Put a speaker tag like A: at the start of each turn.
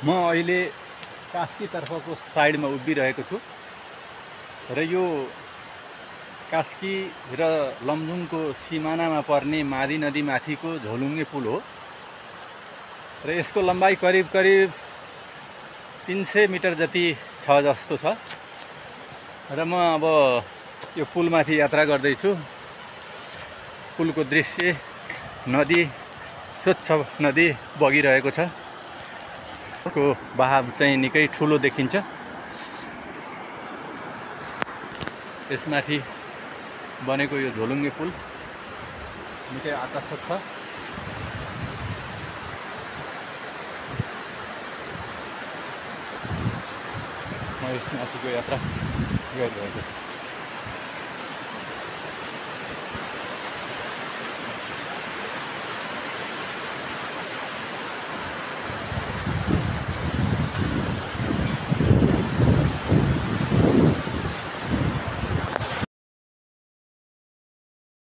A: म अहिले कास्कीतर्फको साइडमा उभिरहेको छु र यो कास्की र लमजुङको सिमानामा पर्ने मादी नदीमाथिको झोलुङ्गे पुल हो र यसको लम्बाइ करिब 300 मिटर जति छ जस्तो छ र म अब यो पुलमाथि यात्रा गर्दैछु। पुलको दृश्य, नदी, स्वच्छ नदी बगिरहेको छ। को बहाव चाहिँ निकै ठुलो देखिन्छ। यसमाथि बनेको यो झोलुङ्गे पुल निकै आकर्षक छ। म यसमाथिको यात्रा गरिरहेको छु।